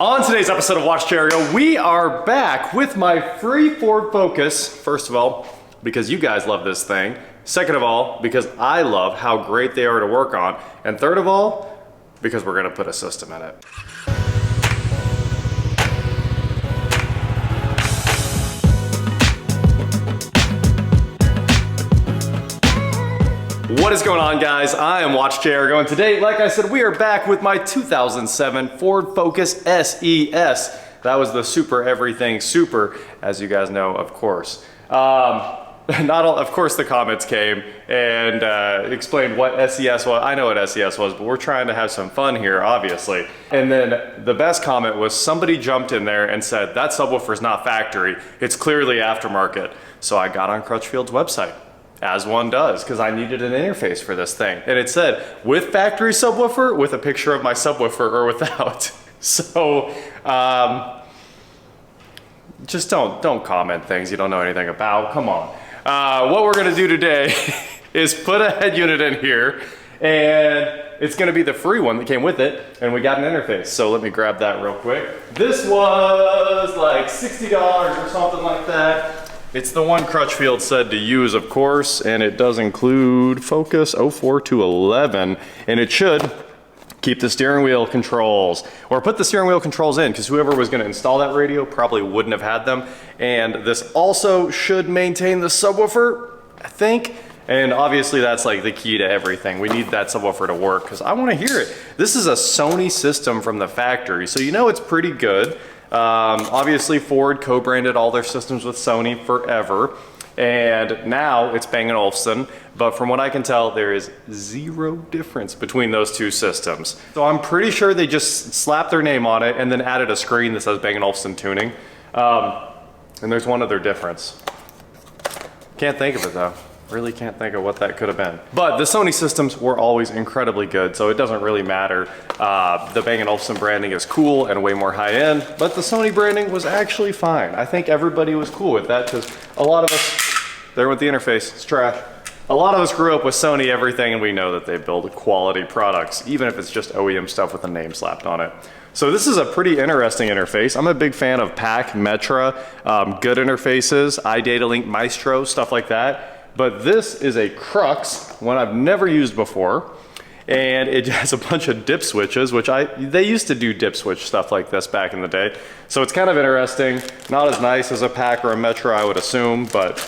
On today's episode of WatchJRGo, we are back with my free Ford Focus. First of all, because you guys love this thing. Second of all, because I love how great they are to work on. And third of all, because we're gonna put a system in it. What is going on, guys? I am WatchJRGo, and today, like I said, we are back with my 2007 Ford Focus SES. That was the super everything super, as you guys know, of course. Of course the comments came and explained what SES was. I know what SES was, but we're trying to have some fun here, obviously. And then the best comment was somebody jumped in there and said, that subwoofer is not factory, it's clearly aftermarket. So I got on Crutchfield's website, as one does, because I needed an interface for this thing. And it said, with factory subwoofer, with a picture of my subwoofer, or without. So, just don't comment things you don't know anything about, come on. What we're gonna do today is put a head unit in here, and it's gonna be the free one that came with it, and we got an interface. So let me grab that real quick. This was like $60 or something like that. It's the one Crutchfield said to use, of course, and it does include Focus 04 to 11, and it should keep the steering wheel controls, or put the steering wheel controls in, because whoever was gonna install that radio probably wouldn't have had them. And this also should maintain the subwoofer, I think. And obviously that's like the key to everything. We need that subwoofer to work, because I wanna hear it. This is a Sony system from the factory, so you know it's pretty good. Obviously Ford co-branded all their systems with Sony forever, and now it's Bang & Olufsen, but from what I can tell, there is zero difference between those two systems. So I'm pretty sure they just slapped their name on it and then added a screen that says Bang & Olufsen tuning. And there's one other difference. Can't think of it though. Really can't think of what that could have been. But the Sony systems were always incredibly good, so it doesn't really matter. The Bang & Olufsen branding is cool and way more high-end, but the Sony branding was actually fine. I think everybody was cool with that, because a lot of us, there with the interface, it's trash. A lot of us grew up with Sony everything, and we know that they build quality products, even if it's just OEM stuff with a name slapped on it. So this is a pretty interesting interface. I'm a big fan of PAC, Metra, good interfaces, iDataLink, Maestro, stuff like that. But this is a Crux, one I've never used before, and it has a bunch of dip switches, which they used to do dip switch stuff like this back in the day. So it's kind of interesting, not as nice as a PAC or a Metra, I would assume, but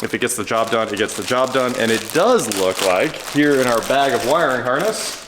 if it gets the job done, it gets the job done. And it does look like, here in our bag of wiring harness,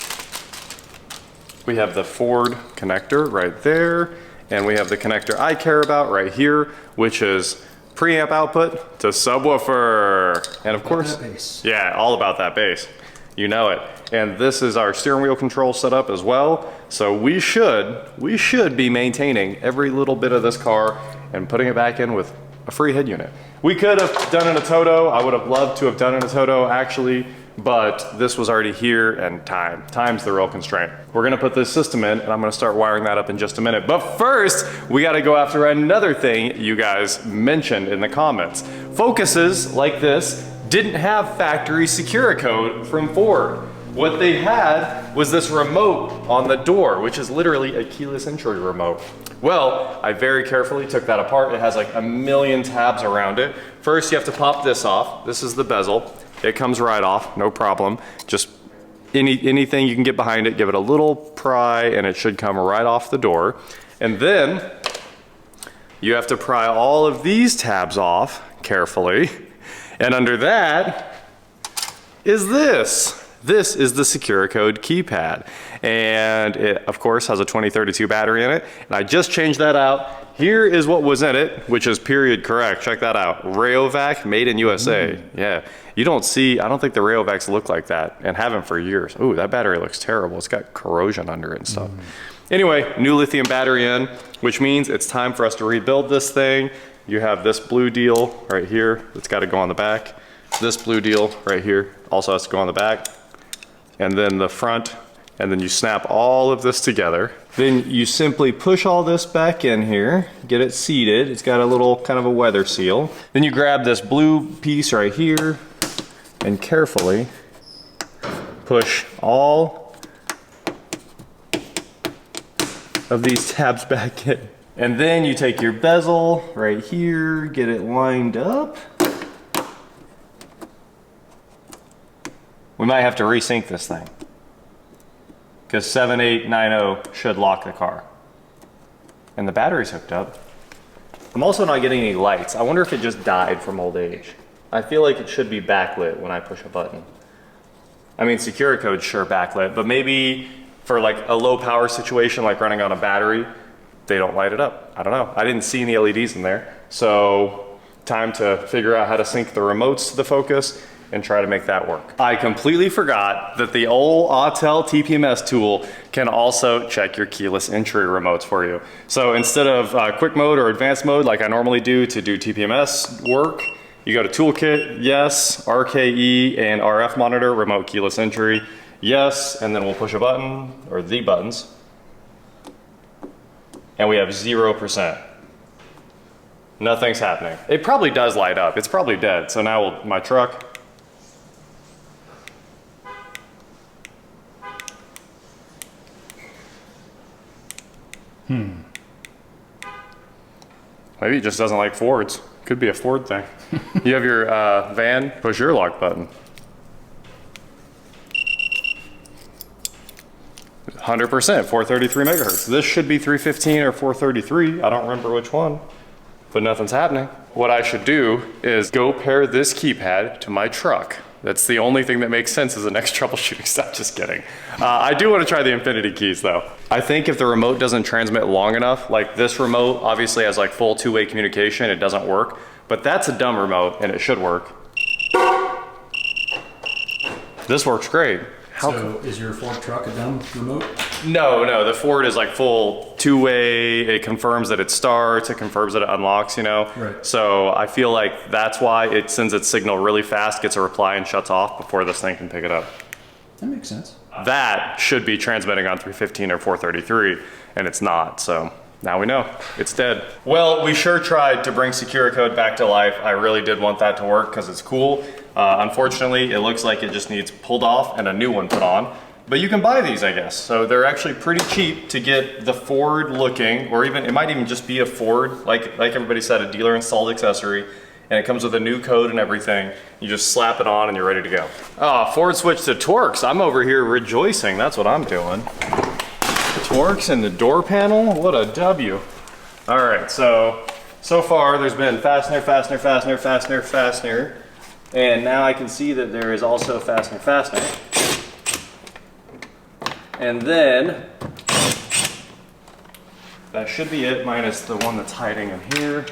we have the Ford connector right there, and we have the connector I care about right here, which is preamp output to subwoofer. And of course, yeah, all about that bass. You know it. And this is our steering wheel control setup as well. So we should be maintaining every little bit of this car and putting it back in with a free head unit. We could have done it in a Toto. I would have loved to have done it in a Toto actually, but this was already here, and time's the real constraint. We're gonna put this system in, and I'm gonna start wiring that up in just a minute. But first, we gotta go after another thing you guys mentioned in the comments. Focuses like this didn't have factory Securicode from Ford. What they had was this remote on the door, which is literally a keyless entry remote. Well, I very carefully took that apart. It has like a million tabs around it. First, you have to pop this off. This is the bezel. It comes right off, no problem. Just anything you can get behind it, give it a little pry, and it should come right off the door. And then you have to pry all of these tabs off carefully. And under that is this. This is the Securicode keypad. And it, of course, has a 2032 battery in it. And I just changed that out. Here is what was in it, which is period correct. Check that out. Rayovac, made in USA. Yeah. You don't see, I don't think the Rayovacs look like that, and haven't for years. Ooh, that battery looks terrible. It's got corrosion under it and stuff. Anyway, new lithium battery in, which means it's time for us to rebuild this thing. You have this blue deal right here that's got to go on the back. This blue deal right here also has to go on the back. And then the front, and then you snap all of this together. Then you simply push all this back in here, get it seated. It's got a little kind of a weather seal. Then you grab this blue piece right here and carefully push all of these tabs back in. And then you take your bezel right here, get it lined up. We might have to resync this thing, because 7890 should lock the car. And the battery's hooked up. I'm also not getting any lights. I wonder if it just died from old age. I feel like it should be backlit when I push a button. I mean, SecuriCode's sure backlit, but maybe for like a low power situation, like running on a battery, they don't light it up. I don't know. I didn't see any LEDs in there. So time to figure out how to sync the remotes to the Focus and try to make that work. I completely forgot that the old Autel TPMS tool can also check your keyless entry remotes for you. So instead of quick mode or advanced mode like I normally do to do TPMS work, you go to Toolkit, yes, RKE and RF monitor, remote keyless entry, yes, and then we'll push a button, or the buttons, and we have 0%. Nothing's happening. It probably does light up. It's probably dead. So now my truck, maybe it just doesn't like Fords. Could be a Ford thing. You have your van, push your lock button. 100%, 433 megahertz. This should be 315 or 433. I don't remember which one, but nothing's happening. What I should do is go pair this keypad to my truck. That's the only thing that makes sense as a next troubleshooting step, just kidding. I do want to try the Infiniti keys though. I think if the remote doesn't transmit long enough, like this remote obviously has like full two-way communication, it doesn't work, but that's a dumb remote and it should work. This works great. So is your Ford truck a dumb remote? No, the Ford is like full two-way. It confirms that it starts, it confirms that it unlocks, you know? Right. So I feel like that's why it sends its signal really fast, gets a reply and shuts off before this thing can pick it up. That makes sense. That should be transmitting on 315 or 433, and it's not, so now we know. It's dead. Well, we sure tried to bring SecuriCode back to life. I really did want that to work because it's cool. Unfortunately, it looks like it just needs pulled off and a new one put on. But you can buy these, I guess. So they're actually pretty cheap to get the Ford looking, or even, it might even just be a Ford, like everybody said, a dealer installed accessory. And it comes with a new code and everything. You just slap it on and you're ready to go. Oh, Ford switched to Torx. I'm over here rejoicing. That's what I'm doing. Torx and the door panel, what a W. All right, so far there's been fastener, fastener, fastener, fastener, fastener. And now I can see that there is also fastener, fastener. And then, that should be it, minus the one that's hiding in here.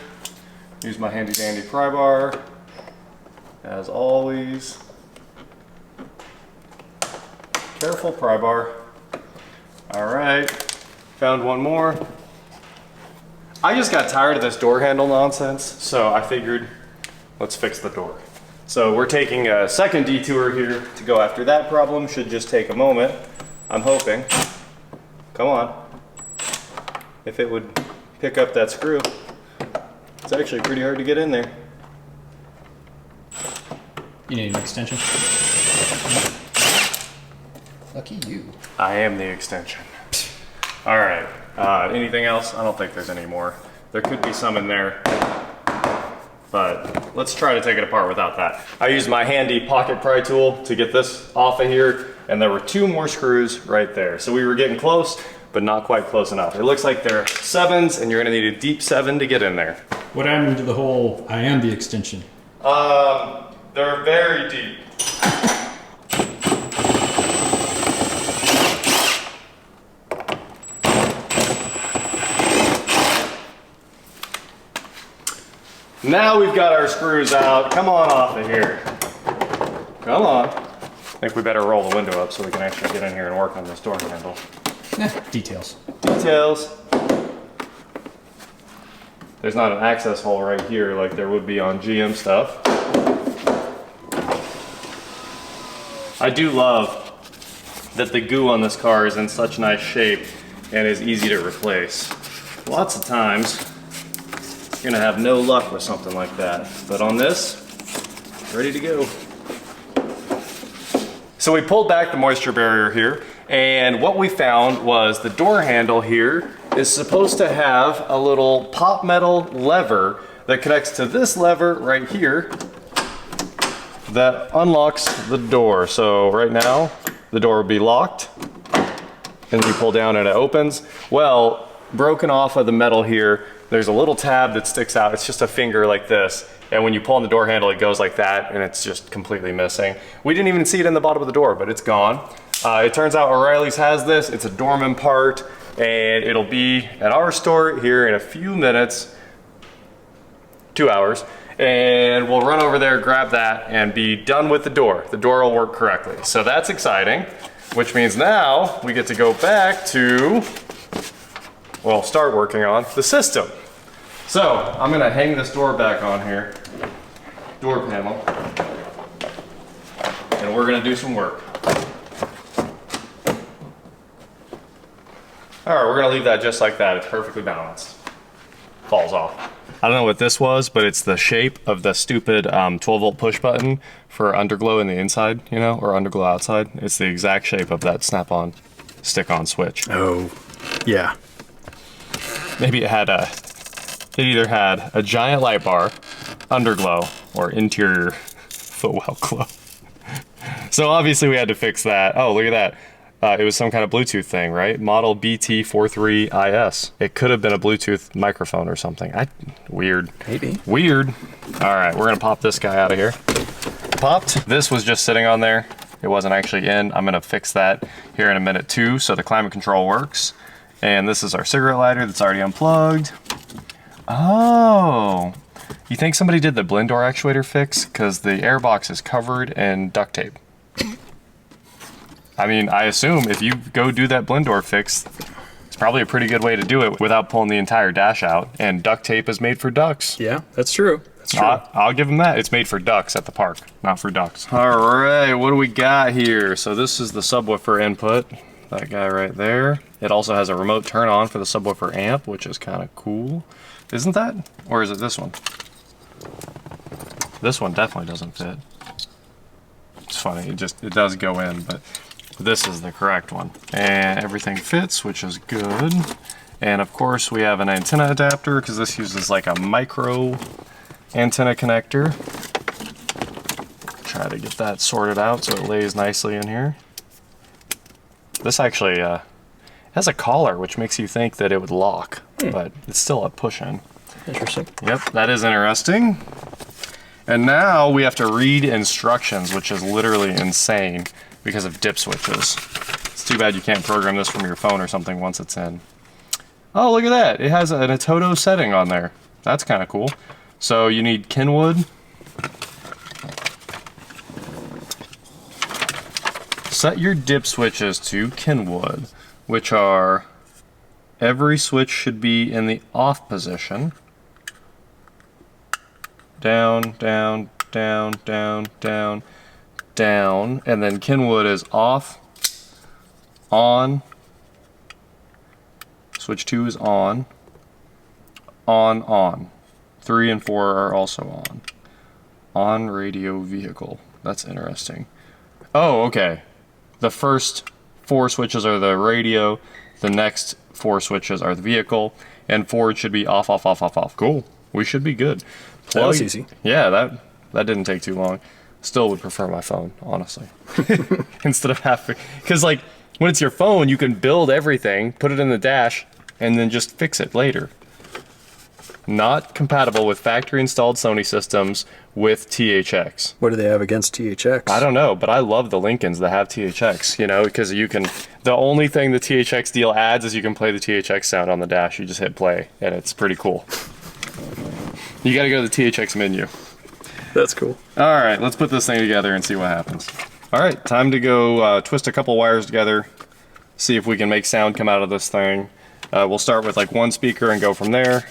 Use my handy dandy pry bar, as always. Careful pry bar. All right, found one more. I just got tired of this door handle nonsense, so I figured, let's fix the door. So we're taking a second detour here to go after that problem. Should just take a moment, I'm hoping. Come on. If it would pick up that screw. It's actually pretty hard to get in there. You need an extension? Lucky you. I am the extension. All right, anything else? I don't think there's any more. There could be some in there, but let's try to take it apart without that. I used my handy pocket pry tool to get this off of here, and there were two more screws right there. So we were getting close, but not quite close enough. It looks like they're 7s, and you're gonna need a deep 7 to get in there. What happened to the whole I am the extension? They're very deep. Now we've got our screws out. Come on off of here. Come on. I think we better roll the window up so we can actually get in here and work on this door handle. Details. Details. There's not an access hole right here like there would be on GM stuff. I do love that the goo on this car is in such nice shape and is easy to replace. Lots of times, you're gonna have no luck with something like that. But on this, ready to go. So we pulled back the moisture barrier here, and what we found was the door handle here is supposed to have a little pop metal lever that connects to this lever right here that unlocks the door. So right now, the door will be locked, and you pull down and it opens. Well, broken off of the metal here, there's a little tab that sticks out. It's just a finger like this. And when you pull on the door handle, it goes like that, and it's just completely missing. We didn't even see it in the bottom of the door, but it's gone. It turns out O'Reilly's has this. It's a Dorman part, and it'll be at our store here in a few minutes, 2 hours. And we'll run over there, grab that, and be done with the door. The door will work correctly. So that's exciting, which means now we get to go back to, well, start working on the system. So I'm gonna hang this door back on here, door panel, and we're gonna do some work. All right, we're gonna leave that just like that. It's perfectly balanced. Falls off. I don't know what this was, but it's the shape of the stupid 12-volt push button for underglow in the inside, you know, or underglow outside. It's the exact shape of that snap-on, stick-on switch. Oh, yeah. Maybe it either had a giant light bar, underglow, or interior footwell glow. So obviously we had to fix that. Oh, look at that. It was some kind of Bluetooth thing, right? Model BT43IS. It could have been a Bluetooth microphone or something. Weird. Maybe. Weird. All right, we're gonna pop this guy out of here. Popped. This was just sitting on there. It wasn't actually in. I'm gonna fix that here in a minute too, so the climate control works. And this is our cigarette lighter that's already unplugged. Oh, you think somebody did the blend door actuator fix? Because the air box is covered in duct tape. I mean, I assume if you go do that blend door fix, it's probably a pretty good way to do it without pulling the entire dash out. And duct tape is made for ducks. Yeah, that's true. That's true. I'll give them that. It's made for ducks at the park, not for ducks. All right, what do we got here? So this is the subwoofer input. That guy right there. It also has a remote turn on for the subwoofer amp, which is kind of cool. Isn't that? Or is it this one? This one definitely doesn't fit. It's funny, it does go in, but this is the correct one. And everything fits, which is good. And of course we have an antenna adapter because this uses like a micro antenna connector. Try to get that sorted out so it lays nicely in here. This actually has a collar, which makes you think that it would lock, but it's still a push-in. Interesting. Yep, that is interesting. And now we have to read instructions, which is literally insane because of dip switches. It's too bad you can't program this from your phone or something once it's in. Oh, look at that. It has an Atoto setting on there. That's kind of cool. So you need Kenwood. Set your dip switches to Kenwood, which are every switch should be in the off position. Down, down, down, down, down, down, and then Kenwood is off, on, switch 2 is on, on. 3 and 4 are also on radio vehicle. That's interesting. Oh, okay. The first 4 switches are the radio, the next 4 switches are the vehicle, and forward should be off, off, off, off, off. Cool. We should be good. That was easy. Yeah, that didn't take too long. Still would prefer my phone, honestly. Instead of having, because like when it's your phone, you can build everything, put it in the dash, and then just fix it later. Not compatible with factory installed Sony systems with THX. What do they have against THX? I don't know, but I love the Lincolns that have THX, you know, because you can, the only thing the THX deal adds is you can play the THX sound on the dash. You just hit play, and it's pretty cool. You gotta go to the THX menu. That's cool. All right, let's put this thing together and see what happens. All right, time to go twist a couple wires together, see if we can make sound come out of this thing. We'll start with like one speaker and go from there.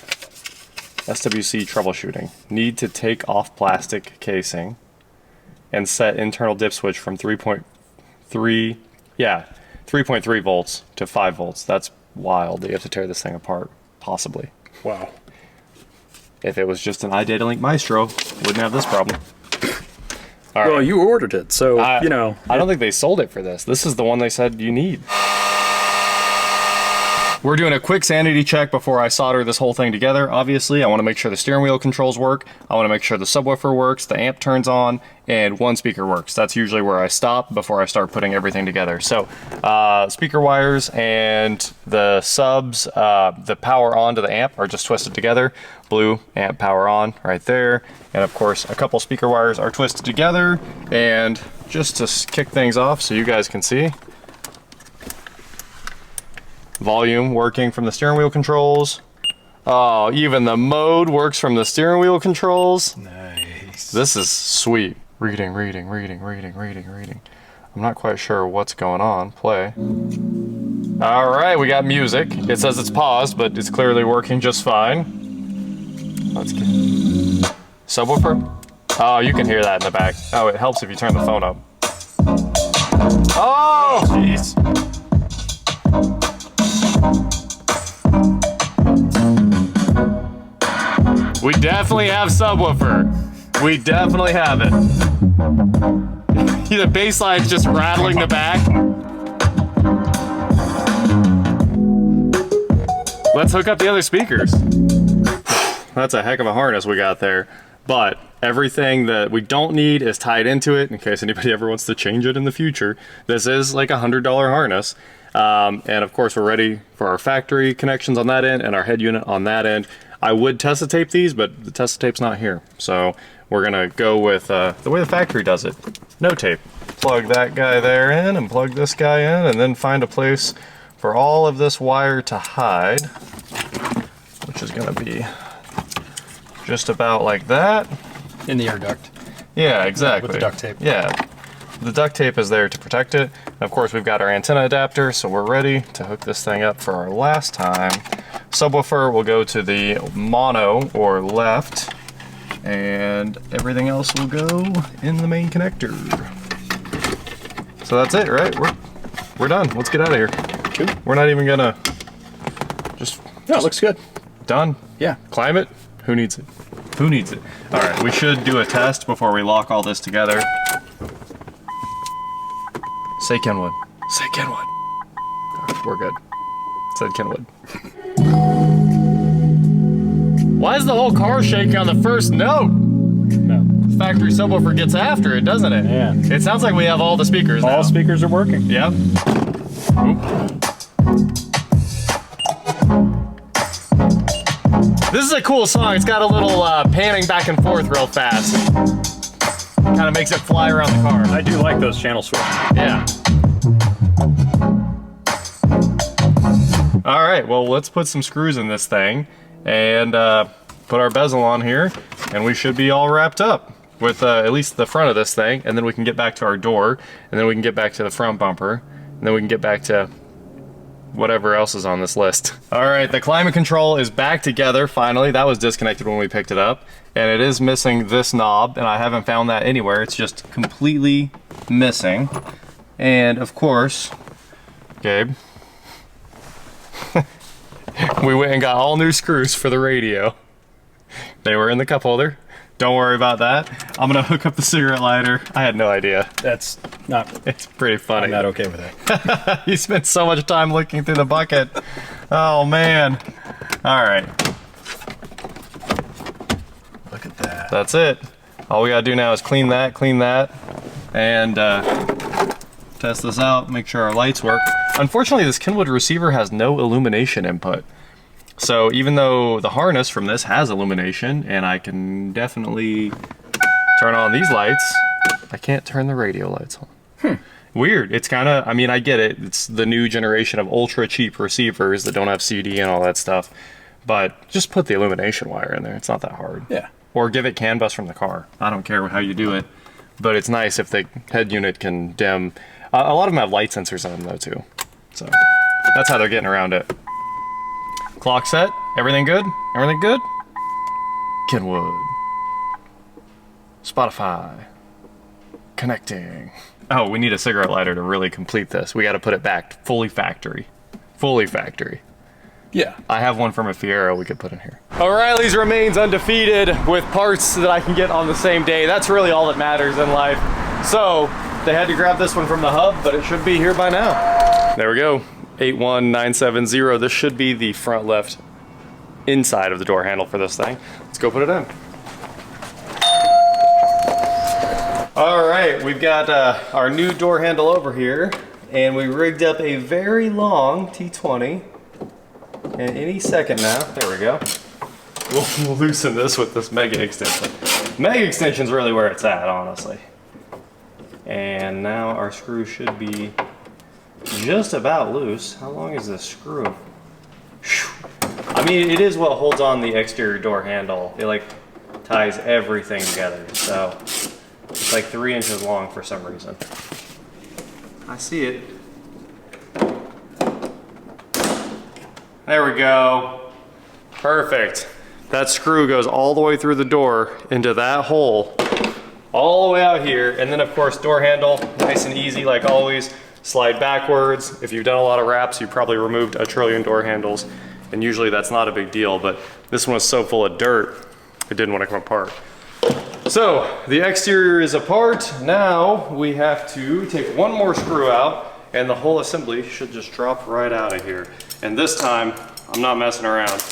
SWC troubleshooting. Need to take off plastic casing and set internal dip switch from 3.3 volts to 5 volts. That's wild that you have to tear this thing apart, possibly. Wow. If it was just an iDataLink Maestro, wouldn't have this problem. All right. Well, you ordered it, so, you know. I don't think they sold it for this. This is the one they said you need. We're doing a quick sanity check before I solder this whole thing together. Obviously, I want to make sure the steering wheel controls work. I want to make sure the subwoofer works, the amp turns on, and one speaker works. That's usually where I stop before I start putting everything together. So, speaker wires and the subs, the power on to the amp are just twisted together. Blue amp power on right there. And of course, a couple speaker wires are twisted together. And just to kick things off so you guys can see, volume working from the steering wheel controls. Oh, even the mode works from the steering wheel controls. Nice. This is sweet. Reading. I'm not quite sure what's going on. Play. All right, we got music. It says it's paused, but it's clearly working just fine. Let's get subwoofer. Oh, you can hear that in the back. Oh, it helps if you turn the phone up. Oh, jeez. We definitely have subwoofer. We definitely have it. The bass line's just rattling the back. Let's hook up the other speakers. That's a heck of a harness we got there. But everything that we don't need is tied into it in case anybody ever wants to change it in the future. This is like a $100 harness. And of course, we're ready for our factory connections on that end and our head unit on that end. I would test tape these, but the test tape's not here. So we're gonna go with the way the factory does it. No tape. Plug that guy there in and plug this guy in and then find a place for all of this wire to hide, which is gonna be just about like that. In the air duct. Yeah, exactly. With the duct tape. Yeah. The duct tape is there to protect it. And of course, we've got our antenna adapter, so we're ready to hook this thing up for our last time. Subwoofer will go to the mono or left, and everything else will go in the main connector. So that's it, right? We're done. Let's get out of here. Cool. We're not even gonna just No, it looks good. done. Yeah. Climb it? Who needs it? Who needs it? All right, we should do a test before we lock all this together. Say Kenwood. Say Kenwood. All right, we're good. Said Kenwood. Why is the whole car shaking on the first note? No. Factory subwoofer gets after it, doesn't it? Yeah. It sounds like we have all the speakers now. All speakers are working. Yep. Oop. This is a cool song. It's got a little panning back and forth real fast. Kind of makes it fly around the car. I do like those channel switches. Yeah. All right, well, let's put some screws in this thing and put our bezel on here, and we should be all wrapped up with at least the front of this thing, and then we can get back to our door, and then we can get back to the front bumper, and then we can get back to whatever else is on this list. All right, the climate control is back together finally. That was disconnected when we picked it up, and it is missing this knob, and I haven't found that anywhere. It's just completely missing. And of course, Gabe, we went and got all new screws for the radio. They were in the cup holder. Don't worry about that. I'm gonna hook up the cigarette lighter. I had no idea. That's not. It's pretty funny. I'm not okay with it. You spent so much time looking through the bucket. Oh man. All right. Look at that. That's it. All we gotta do now is clean that, and test this out, make sure our lights work. Unfortunately, this Kenwood receiver has no illumination input. So even though the harness from this has illumination, and I can definitely turn on these lights, I can't turn the radio lights on. Weird. It's kind of, I mean, I get it. It's the new generation of ultra cheap receivers that don't have CD and all that stuff. But just put the illumination wire in there. It's not that hard. Yeah. Or give it CAN bus from the car. I don't care how you do it. But it's nice if the head unit can dim. A lot of them have light sensors on them though too. So that's how they're getting around it. Clock set. Everything good? Everything good? Kenwood. Spotify. Connecting. Oh, we need a cigarette lighter to really complete this. We got to put it back fully factory. Fully factory. Yeah. I have one from a Fiero we could put in here. O'Reilly's remains undefeated with parts that I can get on the same day. That's really all that matters in life. So they had to grab this one from the hub, but it should be here by now. There we go. 81970. This should be the front left inside of the door handle for this thing. Let's go put it in. All right, we've got our new door handle over here, and we rigged up a very long T20. And any second now, there we go. We'll loosen this with this mega extension. Mega extension's really where it's at, honestly. And now our screw should be just about loose. How long is this screw? I mean, it is what holds on the exterior door handle. It like ties everything together. So it's like 3 inches long for some reason. I see it. There we go. Perfect. That screw goes all the way through the door into that hole, all the way out here. And then of course, door handle, nice and easy like always. Slide backwards. If you've done a lot of wraps, you probably removed a trillion door handles, and usually that's not a big deal, but this one was so full of dirt, it didn't want to come apart. So the exterior is apart. Now we have to take one more screw out, and the whole assembly should just drop right out of here. And this time, I'm not messing around.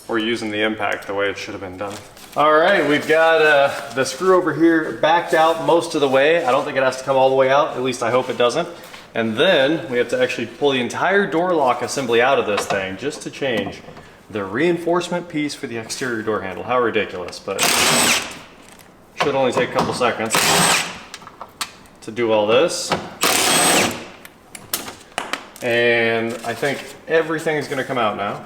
We're using the impact the way it should have been done. All right, we've got the screw over here backed out most of the way. I don't think it has to come all the way out, at least I hope it doesn't. And then we have to actually pull the entire door lock assembly out of this thing just to change the reinforcement piece for the exterior door handle. How ridiculous, but should only take a couple seconds to do all this. And I think everything is gonna come out now.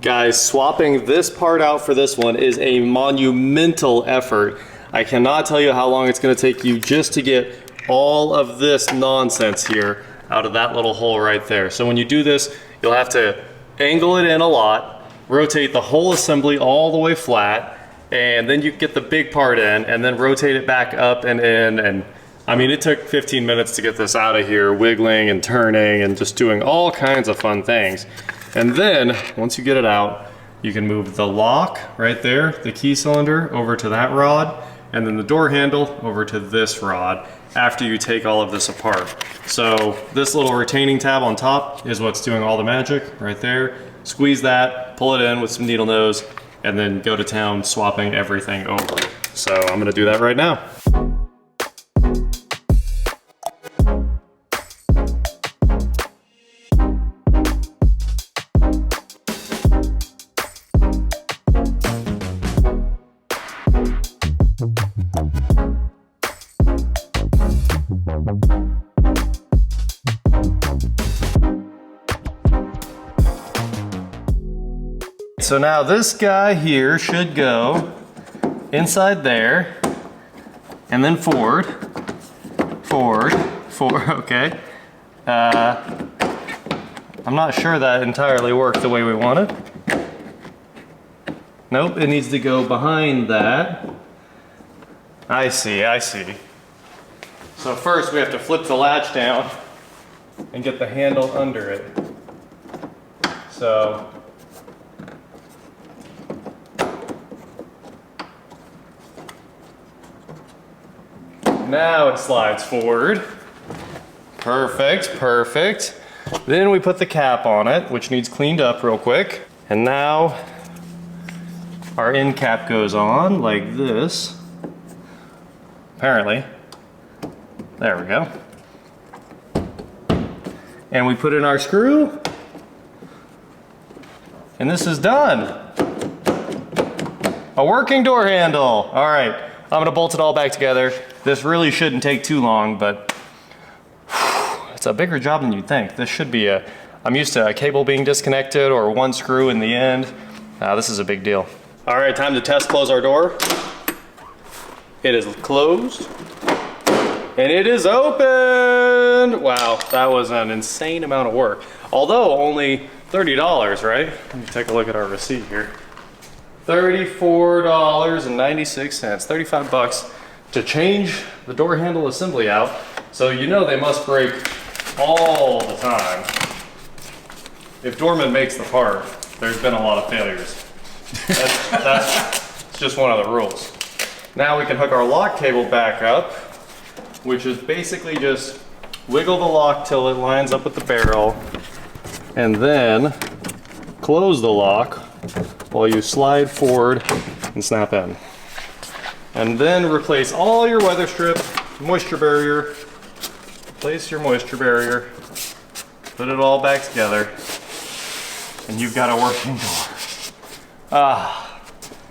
Guys, swapping this part out for this one is a monumental effort. I cannot tell you how long it's gonna take you just to get all of this nonsense here out of that little hole right there. So when you do this, you'll have to angle it in a lot, rotate the whole assembly all the way flat, and then you get the big part in, and then rotate it back up and in. And I mean, it took 15 minutes to get this out of here, wiggling and turning and just doing all kinds of fun things. And then once you get it out, you can move the lock right there, the key cylinder, over to that rod, and then the door handle over to this rod after you take all of this apart. So this little retaining tab on top is what's doing all the magic right there. Squeeze that, pull it in with some needle nose, and then go to town swapping everything over. So I'm gonna do that right now. So now this guy here should go inside there, and then forward, okay. I'm not sure that entirely worked the way we wanted. Nope, it needs to go behind that. I see. So first we have to flip the latch down and get the handle under it. So now it slides forward. Perfect. Then we put the cap on it, which needs cleaned up real quick. And now our end cap goes on like this. Apparently. There we go. And we put in our screw. And this is done. A working door handle. All right, I'm gonna bolt it all back together. This really shouldn't take too long, but it's a bigger job than you'd think. This should be I'm used to a cable being disconnected or one screw in the end. This is a big deal. All right, time to test close our door. It is closed. And it is open! Wow, that was an insane amount of work. Although only $30, right? Let me take a look at our receipt here. $34.96, 35 bucks to change the door handle assembly out. So you know they must break all the time. If Dorman makes the part, there's been a lot of failures. That's just one of the rules. Now we can hook our lock cable back up, which is basically just wiggle the lock till it lines up with the barrel, and then close the lock while you slide forward and snap in. And then replace all your weather strip, moisture barrier, place your moisture barrier, put it all back together, and you've got a working door.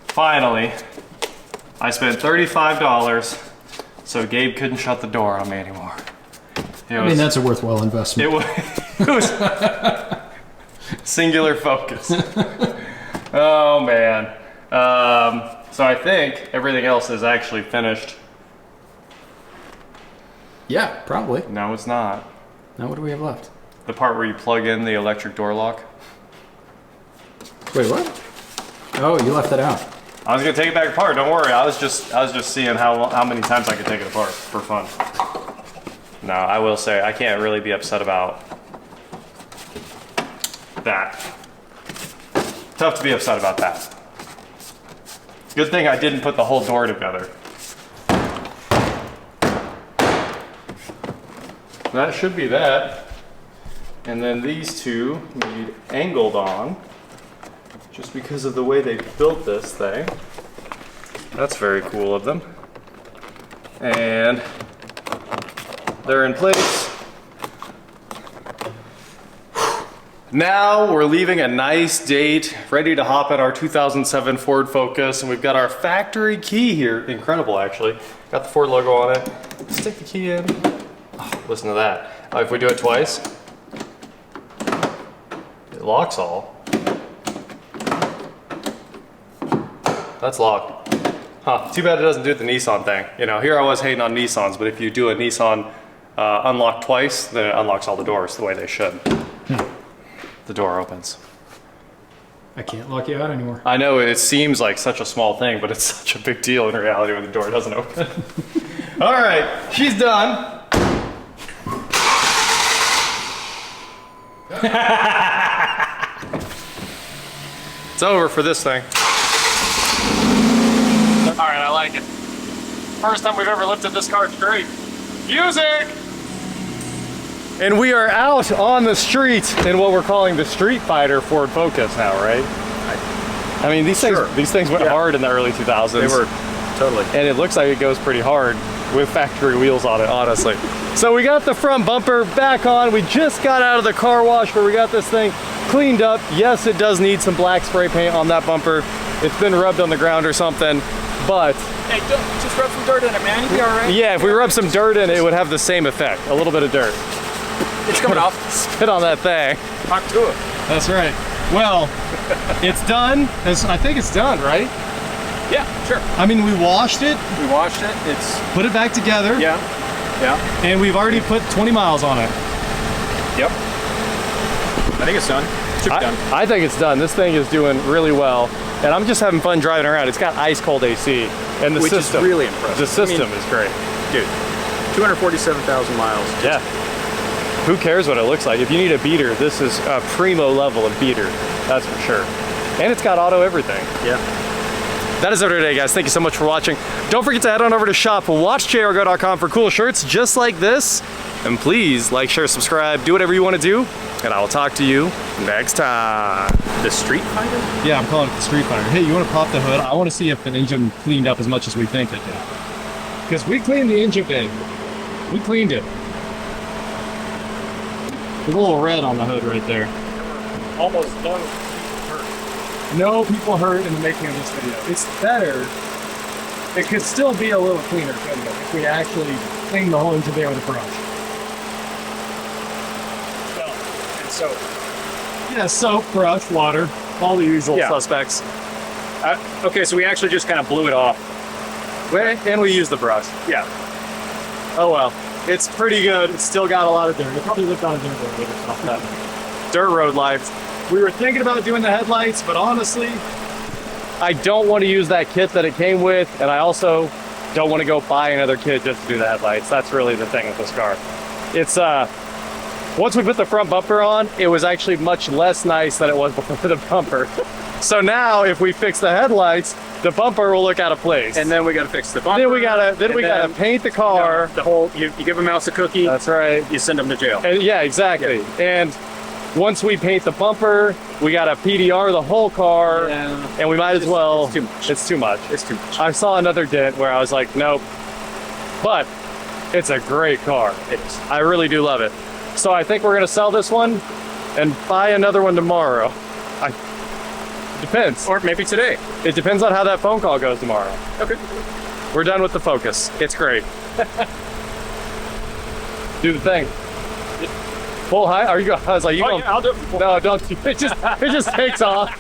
Finally, I spent $35, so Gabe couldn't shut the door on me anymore. I mean, that's a worthwhile investment. It was singular focus. Oh man. So I think everything else is actually finished. Yeah, probably. No, it's not. Now what do we have left? The part where you plug in the electric door lock. Wait, what? Oh, you left that out. I was gonna take it back apart. Don't worry. I was just seeing how many times I could take it apart for fun. No, I will say I can't really be upset about that. Tough to be upset about that. Good thing I didn't put the whole door together. That should be that. And then these two need angled on, just because of the way they built this thing. That's very cool of them. And they're in place. Now we're leaving a nice date, ready to hop in our 2007 Ford Focus, and we've got our factory key here. Incredible, actually. Got the Ford logo on it. Stick the key in. Oh, listen to that. If we do it twice, it locks all. That's locked. Huh, too bad it doesn't do the Nissan thing. You know, here I was hating on Nissans, but if you do a Nissan unlock twice, then it unlocks all the doors the way they should. The door opens. I can't lock you out anymore. I know it seems like such a small thing, but it's such a big deal in reality when the door doesn't open. All right, she's done. It's over for this thing. All right, I like it. First time we've ever lifted this car straight. Music! And we are out on the street in what we're calling the Street Fighter Ford Focus now, right? I mean, these things went hard in the early 2000s. They were, totally. And it looks like it goes pretty hard with factory wheels on it, honestly. So we got the front bumper back on. We just got out of the car wash where we got this thing cleaned up. Yes, it does need some black spray paint on that bumper. It's been rubbed on the ground or something, but... Hey, just rub some dirt in it, man. You'll be all right. Yeah, if we rub some dirt in it, it would have the same effect. A little bit of dirt. It's coming off. Spit on that thing. Talk to it. That's right. Well, it's done. I think it's done, right? Yeah, sure. I mean, we washed it, We washed it. It's put it back together, yeah. and we've already put 20 miles on it. Yep. I think it's done. Should be done. I think it's done. This thing is doing really well, and I'm just having fun driving around. It's got ice cold AC, and the Which system is really impressive. The system is great. Dude, 247,000 miles. Yeah. Who cares what it looks like? If you need a beater, this is a primo level of beater. That's for sure. And it's got auto everything. Yeah. That is it for today, guys. Thank you so much for watching. Don't forget to head on over to shop.WatchJRGo.com for cool shirts just like this. And please like, share, subscribe, do whatever you want to do. And I will talk to you next time. The Street Fighter? Yeah, I'm calling it the Street Fighter. Hey, you want to pop the hood? I want to see if the engine cleaned up as much as we think it did. Because we cleaned the engine big. We cleaned it. There's a little red on the hood right there. Almost done. No people hurt in the making of this video. It's better. It could still be a little cleaner, couldn't it, if we actually clean the whole engine there with a brush. And so, Yeah, soap, brush, water, all the usual suspects. okay, so we actually just kind of blew it off. And we use the brush. Yeah. Oh well, it's pretty good. It's still got a lot of dirt. It probably lived on a dirt road or something. Dirt road life. We were thinking about doing the headlights, but honestly, I don't want to use that kit that it came with, and I also don't want to go buy another kit just to do the headlights. That's really the thing with this car. It's once we put the front bumper on, it was actually much less nice than it was before the bumper. So now if we fix the headlights, the bumper will look out of place. And then we gotta fix the bumper. then we gotta paint the car. The whole, you give a mouse a cookie. That's right. You send them to jail. And yeah, exactly. And once we paint the bumper, we gotta PDR the whole car. Yeah. And we might as well. It's too much. It's too much. It's too much. I saw another dent where I was like, nope. But it's a great car. It is. I really do love it. So I think we're gonna sell this one and buy another one tomorrow. Depends. Or maybe today. It depends on how that phone call goes tomorrow. Okay. We're done with the Focus. It's great. Do the thing. Full height? Are you? I was like, you Oh, don't. yeah, I'll do it. No, don't. It just takes off.